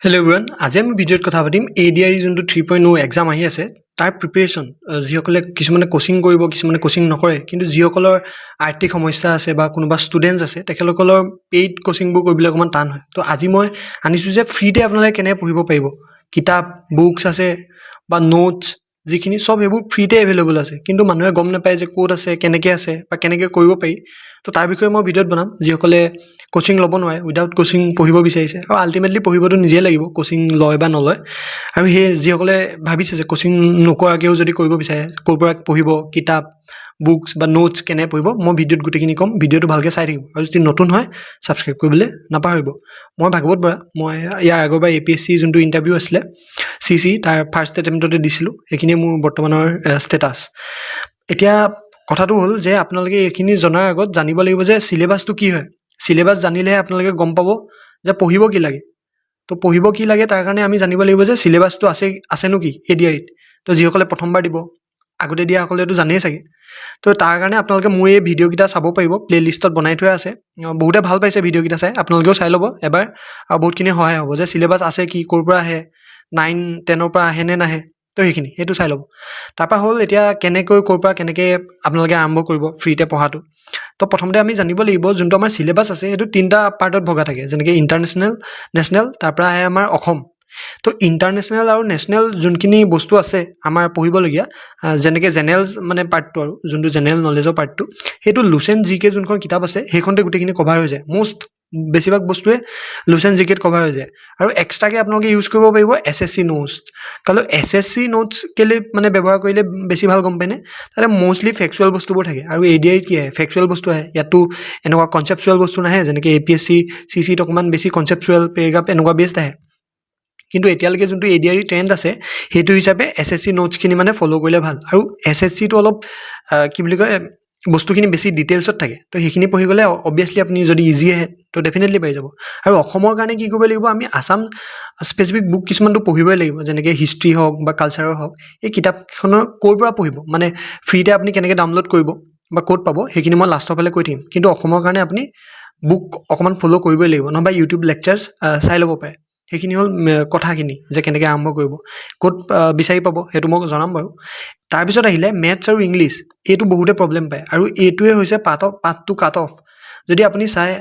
Hello' everyone, আজি আমি ভিডিঅ'ত কথা পাতিম ADRE যোনটো 3.0 এক্সাম আহি আছে তাৰ প্ৰিপেৰেশ্যন। যিসকলে কিছুমানে কোচিং কৰিব, কিছুমানে কোচিং নকৰে, কিন্তু যিসকলৰ আৰ্থিক সমস্যা আছে বা কোনোবা ষ্টুডেণ্টছ আছে তেখেতসকলৰ পেইড কোচিংবোৰ কৰিবলৈ অকণমান টান হয়। তো আজি মই আনিছোঁ যে ফ্ৰীতে আপোনালোকে কেনেকৈ পঢ়িব পাৰিব। কিতাপ, বুকছ আছে বা নোটছ, যিখিনি সব সেইবোৰ ফ্ৰীতে এভেইলেবল আছে, কিন্তু মানুহে গম নাপায় যে ক'ত আছে, কেনেকৈ আছে বা কেনেকৈ কৰিব পাৰি। তো তাৰ বিষয়ে মই ভিডিঅ'ত বনাম। যিসকলে কোচিং ল'ব নোৱাৰে, উইদাউট কোচিং পঢ়িব বিচাৰিছে, আৰু আল্টিমেটলি পঢ়িবতো নিজে লাগিব, কোচিং লয় বা নলয়। আৰু সেই যিসকলে ভাবিছে যে কোচিং নকৰাকৈও যদি কৰিব বিচাৰে, ক'ৰ পৰা পঢ়িব, কিতাপ, বুকছ বা নোটছ কেনে পঢ়িব, মই ভিডিঅ'ত গোটেইখিনি ক'ম। ভিডিঅ'টো ভালকৈ চাই থাকিব, আৰু যদি নতুন হয় ছাবস্ক্ৰাইব কৰিবলৈ নাপাহৰিব। মই ভাগৱত বৰা। মই ইয়াৰ আগৰবাৰ APSC যোনটো ইণ্টাৰভিউ আছিলে CC, তাৰ ফাৰ্ষ্ট এটেম্পটতে দিছিলোঁ। সেইখিনিয়ে মোৰ বৰ্তমানৰ ষ্টেটাছ। এতিয়া কথাটো হ'ল যে আপোনালোকে এইখিনি জনাৰ আগত জানিব লাগিব যে চিলেবাছটো কি হয়। চিলেবাছ জানিলেহে আপোনালোকে গম পাব যে পঢ়িব কি লাগে। তো পঢ়িব কি লাগে তাৰ কাৰণে আমি জানিব লাগিব যে চিলেবাছটো আছেনো কি ADREত। তো যিসকলে প্ৰথমবাৰ দিব, আগতে দিয়াসকলেতো জানেই চাগে। তো তাৰ কাৰণে আপোনালোকে মোৰ এই ভিডিঅ'কেইটা চাব পাৰিব, প্লে'লিষ্টত বনাই থোৱা আছে। বহুতে ভাল পাইছে ভিডিঅ'কেইটা চাই, আপোনালোকেও চাই ল'ব এবাৰ। আৰু বহুতখিনি সহায় হ'ব যে চিলেবাছ আছে কি, ক'ৰ পৰা আহে, 9-10ৰ পৰা আহে নে নাহে। তো সেইটো চাই ল'ব। তাৰপৰা হ'ল এতিয়া কেনেকৈ, ক'ৰ পৰা কেনেকৈ আপোনালোকে আৰম্ভ কৰিব ফ্ৰীতে পঢ়াটো। তো প্ৰথমতে আমি জানিব লাগিব যোনটো আমাৰ চিলেবাছ আছে সেইটো 3টা পাৰ্টত ভগা থাকে, যেনেকৈ ইণ্টাৰনেশ্যনেল, নেশ্যনেল, তাৰপৰা আহে আমাৰ অসম। তো ইণ্টাৰনেশ্যনেল আৰু নেশ্যনেল যোনখিনি বস্তু আছে আমাৰ পঢ়িবলগীয়া, যেনেকৈ জেনেৰেল মানে পাৰ্টটো, আৰু যোনটো জেনেৰেল নলেজৰ পাৰ্টটো, সেইটো লুচেণ্ট GK যোনখন কিতাপ আছে সেইখনতে গোটেইখিনি কভাৰ হৈ যায়। বেছিভাগ বস্তুৱে লুচেণ্ট GKত কভাৰ হৈ যায়। আৰু এক্সট্ৰাকৈ আপোনালোকে ইউজ কৰিব পাৰিব SSC নোটছ। কাৰণ SSC নোটছ কেলৈ মানে ব্যৱহাৰ কৰিলে বেছি ভাল গম পায়নে, তাতে মষ্টলি ফেকচুৱেল বস্তুবোৰ থাকে। আৰু ADREত কি আহে, ফেকচুৱেল বস্তু আহে। ইয়াতো এনেকুৱা কনচেপচুৱেল বস্তু নাহে, যেনেকৈ APSC CCত অকণমান বেছি কনচেপচুৱেল পেৰেগ্ৰাফ এনেকুৱা বেষ্ট আহে। কিন্তু এতিয়ালৈকে যোনটো ADRE ট্ৰেণ্ড আছে সেইটো হিচাপে SSC নোটছখিনি মানে ফ'ল' কৰিলে ভাল। আৰু SSCটো অলপ কি বুলি কয়, বস্তুখিনি বেছি ডিটেইলছত থাকে। তো সেইখিনি পঢ়ি গ'লে অবভিয়াছলি আপুনি যদি ইজি আহে তো ডেফিনেটলি পাই যাব। আৰু অসমৰ কাৰণে কি কৰিব লাগিব, আমি আছাম স্পেচিফিক বুক কিছুমানটো পঢ়িবই লাগিব, যেনেকৈ হিষ্ট্ৰী হওক বা কালচাৰৰ হওক। এই কিতাপখনৰ ক'ৰ পৰা পঢ়িব, মানে ফ্ৰীতে আপুনি কেনেকৈ ডাউনলোড কৰিব বা ক'ত পাব, সেইখিনি মই লাষ্টৰ ফালে কৈ থাকিম। কিন্তু অসমৰ কাৰণে আপুনি বুক অকণমান ফ'ল' কৰিবই লাগিব, নহবা ইউটিউব লেকচাৰ্ছ চাই ল'ব পাৰে। সেইখিনি হ'ল কথাখিনি, যে কেনেকৈ আৰম্ভ কৰিব, ক'ত বিচাৰি পাব সেইটো মই জনাম বাৰু। তাৰপিছত আহিলে মেথছ আৰু ইংলিছ। এইটো বহুতে প্ৰব্লেম পায়, আৰু এইটোৱে হৈছে পাথ টু কাট অফ। যদি আপুনি চাই,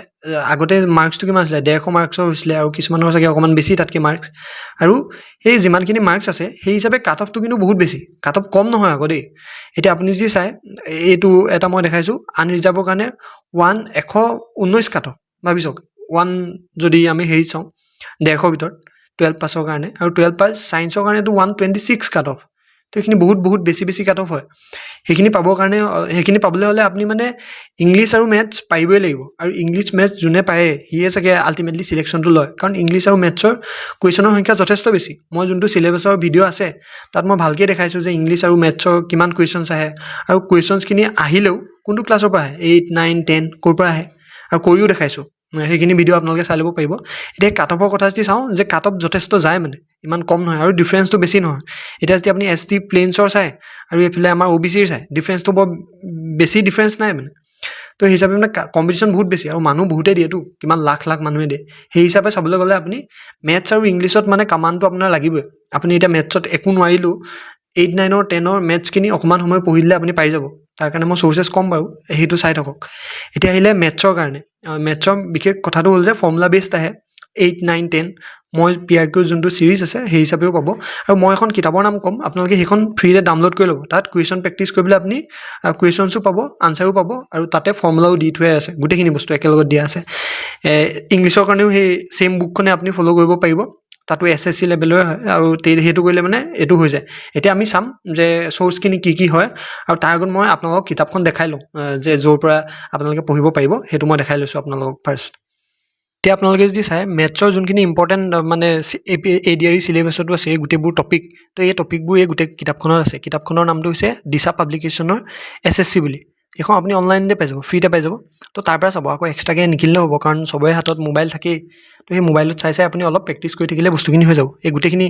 আগতে মাৰ্কছটো কিমান আছিলে, 150 মাৰ্কছৰ হৈছিলে, আৰু কিছুমানৰ চাগে অকণমান বেছি তাতকৈ মাৰ্কছ। আৰু সেই যিমানখিনি মাৰ্কছ আছে সেই হিচাপে কাট অফটো কিন্তু বহুত বেছি। কাট অফ কম নহয় আকৌ দেই। এতিয়া আপুনি যদি চাই, এইটো এটা মই দেখাইছোঁ, আনৰিজাৰ্ভৰ কাৰণে 119 কাট অফ। ভাবি চাওক, যদি আমি হেৰি চাওঁ 150 ভিতৰত 12 পাছৰ কাৰণে, আৰু 12 পাছ ছায়েন্সৰ কাৰণেতো 126 কাট অফ। তো সেইখিনি বহুত বেছি কাট অফ হয়। সেইখিনি পাবলৈ হ'লে আপুনি মানে ইংলিছ আৰু মেথছ পাৰিবই লাগিব। আৰু ইংলিছ মেথছ যোনে পাৰে সিয়ে চাগে আল্টিমেটলি চিলেকশ্যনটো লয়, কাৰণ ইংলিছ আৰু মেথছৰ কুৱেশ্যনৰ সংখ্যা যথেষ্ট বেছি। মই যোনটো চিলেবাছৰ ভিডিঅ' আছে তাত মই ভালকৈ দেখাইছোঁ যে ইংলিছ আৰু মেথছৰ কিমান কুৱেশ্যনছ আহে, আৰু কুৱেশ্যনছখিনি আহিলেও কোনটো ক্লাছৰ পৰা আহে, 8, 9, 10 ক'ৰ পৰা আহে, আৰু কৰিও দেখাইছোঁ। সেইখিনি ভিডিঅ' আপোনালোকে চাই ল'ব পাৰিব। এতিয়া কাট অফৰ কথা যদি চাওঁ, যে কাট অফ যথেষ্ট যায়, মানে ইমান কম নহয়, আৰু ডিফাৰেঞ্চটো বেছি নহয়। এতিয়া যদি আপুনি ST প্লেইনছৰ চায় আৰু এইফালে আমাৰ OBCৰ চায়, ডিফাৰেঞ্চটো বৰ বেছি ডিফাৰেঞ্চ নাই মানে। তো সেই হিচাপে মানে কম্পিটিশ্যন বহুত বেছি, আৰু মানুহ বহুতেই দিয়েতো, কিমান লাখ মানুহে দিয়ে। সেই হিচাপে চাবলৈ গ'লে আপুনি মেথছ আৰু ইংলিছত মানে কামাণ্ডটো আপোনাৰ লাগিবই। আপুনি এতিয়া মেথছত একো নোৱাৰিলেও 8, 9, 10 মেথছখিনি অকণমান সময় পঢ়িলে আপুনি পাই যাব। তাৰ কাৰণে মই চ'ৰ্চেছ ক'ম বাৰু, সেইটো চাই থাকক। এতিয়া আহিলে মেথছৰ কাৰণে। মেথছৰ বিশেষ কথাটো হ'ল যে ফৰ্মুলা বেছড আহে 8, 9, 10। মই PRQ যোনটো ছিৰিজ আছে সেই হিচাপেও পাব। আৰু মই এখন কিতাপৰ নাম ক'ম, আপোনালোকে সেইখন ফ্ৰীতে ডাউনলোড কৰি ল'ব। তাত কুৱেশ্যন প্ৰেক্টিচ কৰিবলৈ আপুনি কুৱেশ্যনছো পাব, আনচাৰো পাব, আৰু তাতে ফৰ্মুলাও দি থোৱাই আছে। গোটেইখিনি বস্তু একেলগত দিয়া আছে। ইংলিছৰ কাৰণেও সেই ছেইম বুকখনে আপুনি ফ'ল' কৰিব পাৰিব। তাতো SSC লেভেলৰে হয়, আৰু সেইটো কৰিলে মানে এইটো হৈ যায়। এতিয়া আমি চাম যে চ'ৰ্চখিনি কি হয়, আৰু তাৰ আগত মই আপোনালোকক কিতাপখন দেখাই লওঁ, যে য'ৰ পৰা আপোনালোকে পঢ়িব পাৰিব সেইটো মই দেখাই লৈছোঁ আপোনালোকক ফাৰ্ষ্ট। এতিয়া আপোনালোকে যদি চাই, মেথছৰ যোনখিনি ইম্পৰ্টেণ্ট মানে ADRE চিলেবাছতো আছে এই গোটেইবোৰ টপিক। তো এই টপিকবোৰ এই গোটেই কিতাপখনত আছে। কিতাপখনৰ নামটো হৈছে দিশা পাব্লিকেশ্যনৰ SSC বুলি। এইখন আপুনি অনলাইনতে পাই যাব, ফ্ৰীতে পাই যাব। তো তাৰ পৰা চাব, আকৌ এক্সট্ৰাকৈ নিকিনিলেও হ'ব, কাৰণ চবৰে হাতত মোবাইল থাকেই। তো সেই মোবাইলত চাই আপুনি অলপ প্ৰেক্টিচ কৰি থাকিলে বস্তুখিনি হৈ যাব। এই গোটেইখিনি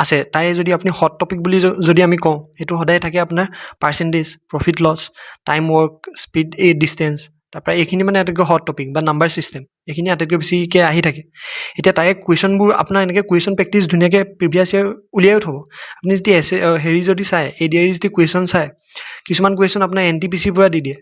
আছে। তাৰে যদি আপুনি হট টপিক বুলি যদি আমি কওঁ, সেইটো সদায় থাকে আপোনাৰ percentage, profit loss, time work, speed, distance, তাৰপৰা এইখিনি মানে আটাইতকৈ হট টপিক বা নাম্বাৰ ছিষ্টেম এইখিনি আটাইতকৈ বেছিকৈ আহি থাকে এতিয়া তাৰে কুৱেশ্যনবোৰ আপোনাৰ এনেকৈ কুৱেশ্যন প্ৰেক্টিচ ধুনীয়াকৈ প্ৰিভিয়াছ ইয়াৰ উলিয়াই থ'ব আপুনি যদি হেৰি যদি চায় ADRE যদি কুৱেশ্যন চায় কিছুমান কুৱেশ্যন আপোনাৰ NTPCৰ পৰা দি দিয়ে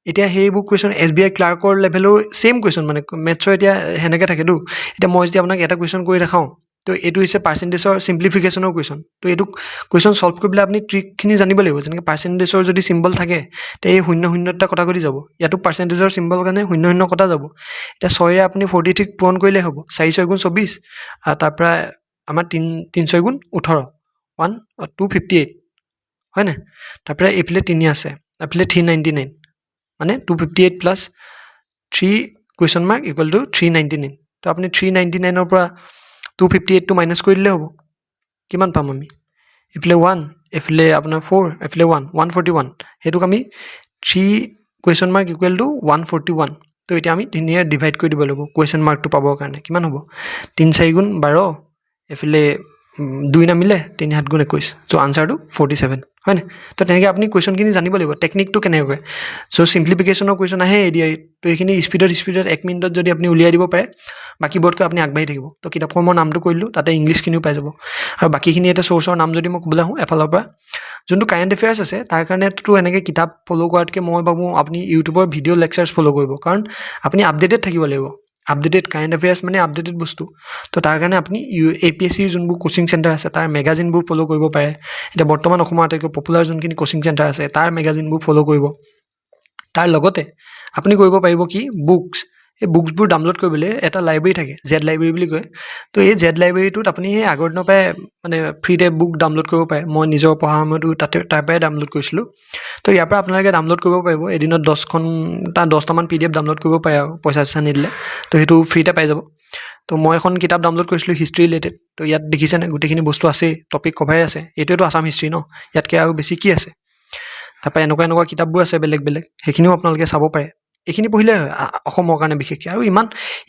এতিয়া সেইবোৰ কুৱেশ্যন SBI ক্লাৰ্কৰ লেভেলৰ ছেইম কুৱেশ্যন মানে মেথছৰ এতিয়া সেনেকৈ থাকেতো এতিয়া মই যদি আপোনাক এটা কুৱেশ্যন কৰি দেখাওঁ তো এইটো হৈছে পাৰ্চেণ্টেজৰ চিম্প্লিফিকেশ্যনৰ কুৱেশ্যন তো এইটো কুৱেশ্যন ছল্ভ কৰিবলৈ আপুনি ট্ৰিকখিনি জানিব লাগিব যেনেকৈ পাৰ্চেণ্টেজৰ যদি চিম্বল থাকে তে এই 0 কটা কৰি যাব ইয়াতো পাৰ্চেণ্টেজৰ চিম্বল কাৰণে 0 কটা যাব এতিয়া 6ৰে আপুনি 43 পূৰণ কৰিলে হ'ব 4 6 গুণ 24 তাৰপৰা আমাৰ 3 6 গুণ 18 258 হয় নাই তাৰপৰা এইফালে 3 আছে এইফালে 399 মানে 258 plus 3 question mark equal to 399 তো আপুনি 399ৰ পৰা 258টো মাইনাছ কৰি দিলে হ'ব কিমান পাম আমি এইফালে 1 এইফালে আপোনাৰ 4 এইফালে 141 সেইটোক আমি 3 কুৱেশ্যন মাৰ্ক ইকুৱেল টু 141 তো এতিয়া আমি 3ৰে ডিভাইড কৰি দিব লাগিব কুৱেশ্যন মাৰ্কটো পাবৰ কাৰণে কিমান হ'ব 3 4 গুণ 12 এইফালে 2 নামিলে 3 7 গুণ 21 চ' আনচাৰটো 47 হয় নাই তো তেনেকৈ আপুনি কুৱেশ্যনখিনি জানিব লাগিব টেকনিকটো কেনেকৈ চ' চিম্প্লিফিকেশ্যনৰ কুৱেশ্যন আহে ADRE তো এইখিনি স্পীডত 1 মিনিটত যদি আপুনি উলিয়াই দিব পাৰে বাকীবোৰতকৈ আপুনি আগবাঢ়ি থাকিব তো কিতাপখনৰ নামটো কৈ দিলোঁ তাতে ইংলিছখিনিও পাই যাব আৰু বাকীখিনি এটা চ'ৰ্চৰ নাম যদি মই ক'বলৈ আহোঁ এফালৰ পৰা যোনটো কাৰেণ্ট এফেয়াৰ্ছ আছে তাৰ কাৰণেতো এনেকৈ কিতাপ ফ'ল' কৰাতকৈ মই ভাবোঁ আপুনি ইউটিউবৰ ভিডিঅ' লেকচাৰ্ছ ফ'ল' কৰিব কাৰণ আপুনি আপডেটেড থাকিব লাগিব আপডেটেড কাৰেণ্ট এফেয়াৰ্ছ মানে আপডেটেড বস্তু তো তাৰ কাৰণে আপুনি APSCৰ যোনবোৰ কোচিং চেণ্টাৰ আছে তাৰ মেগাজিনবোৰ ফ'ল' কৰিব পাৰে এতিয়া বৰ্তমান অসমৰ আটাইতকৈ পপুলাৰ যোনখিনি কোচিং চেণ্টাৰ আছে তাৰ মেগাজিনবোৰ ফ'ল' কৰিব তাৰ লগতে আপুনি কৰিব পাৰিব কি বুকছ এই বুকছবোৰ ডাউনলোড কৰিবলৈ এটা লাইব্ৰেৰী থাকে জেড লাইব্ৰেৰী বুলি কয় তো এই জেড লাইব্ৰেৰীটোত আপুনি সেই আগৰ দিনৰ পৰাই মানে ফ্ৰীতে বুক ডাউনলোড কৰিব পাৰে মই নিজৰ পঢ়া সময়তো তাৰ পৰাই ডাউনলোড কৰিছিলোঁ তো ইয়াৰ পৰা আপোনালোকে ডাউনলোড কৰিব পাৰিব এদিনত 10টামান PDF ডাউনলোড কৰিব পাৰে আৰু পইচা চইচা নিদিলে তো সেইটো ফ্ৰীতে পাই যাব তো মই এখন কিতাপ ডাউনলোড কৰিছিলোঁ হিষ্ট্ৰী ৰিলেটেড তো ইয়াত দেখিছেনে গোটেইখিনি বস্তু আছেই টপিক কভাৰে আছে এইটোৱেতো আছাম হিষ্ট্ৰী ন ইয়াতকৈ আৰু বেছি কি আছে তাৰপৰা এনেকুৱা কিতাপবোৰ আছে বেলেগ সেইখিনিও আপোনালোকে চাব পাৰে এইখিনি পঢ়িলে অসমৰ কাৰণে বিশেষকৈ আৰু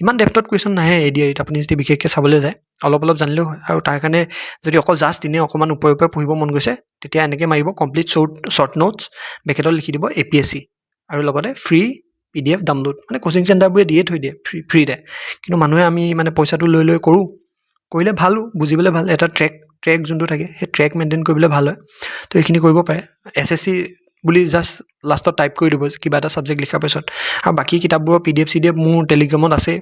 ইমান ডেপ্থত কুৱেশ্যন নাহে ADREত আপুনি যদি বিশেষকৈ চাবলৈ যায় অলপ জানিলেও হয় আৰু তাৰ কাৰণে যদি অকল জাষ্ট এনেই অকণমান ওপৰে পঢ়িব মন গৈছে তেতিয়া এনেকৈ মাৰিব কমপ্লিট শ্বৰ্ট নোটছ বেকেটত লিখি দিব APSC আৰু লগতে ফ্ৰী PDF ডাউনলোড মানে কোচিং চেণ্টাৰবোৰে দিয়ে থৈ দিয়ে ফ্ৰীতে কিন্তু মানুহে আমি মানে পইচাটো লৈ কৰোঁ কৰিলে ভালো বুজিবলৈ ভাল এটা ট্ৰেক যোনটো থাকে সেই ট্ৰেক মেইনটেইন কৰিবলৈ ভাল হয় তো এইখিনি কৰিব পাৰে SSC বুলি জাষ্ট লাষ্টত টাইপ কৰি দিব কিবা এটা ছাবজেক্ট লিখাৰ পিছত আৰু বাকী কিতাপবোৰৰ PDF মোৰ টেলিগ্ৰামত আছে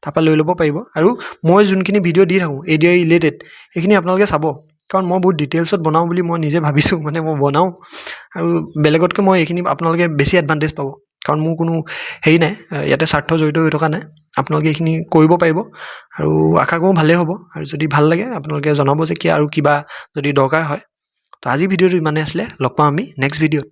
তাৰপৰা লৈ ল'ব পাৰিব আৰু মই যোনখিনি ভিডিঅ' দি থাকোঁ ADRE ৰিলেটেড সেইখিনি আপোনালোকে চাব কাৰণ মই বহুত ডিটেইলছত বনাওঁ বুলি মই নিজে ভাবিছোঁ মানে মই বনাওঁ আৰু বেলেগতকৈ মই এইখিনি আপোনালোকে বেছি এডভান্টেজ পাব কাৰণ মোৰ কোনো হেৰি নাই ইয়াতে স্বাৰ্থ জড়িত হৈ থকা নাই আপোনালোকে এইখিনি কৰিব পাৰিব আৰু আশা কৰোঁ ভালেই হ'ব আৰু যদি ভাল লাগে আপোনালোকে জনাব যে কি আৰু কিবা যদি দৰকাৰ হয় তো আজি ভিডিঅ'টো ইমানেই আছিলে লগ পাম আমি নেক্সট ভিডিঅ'ত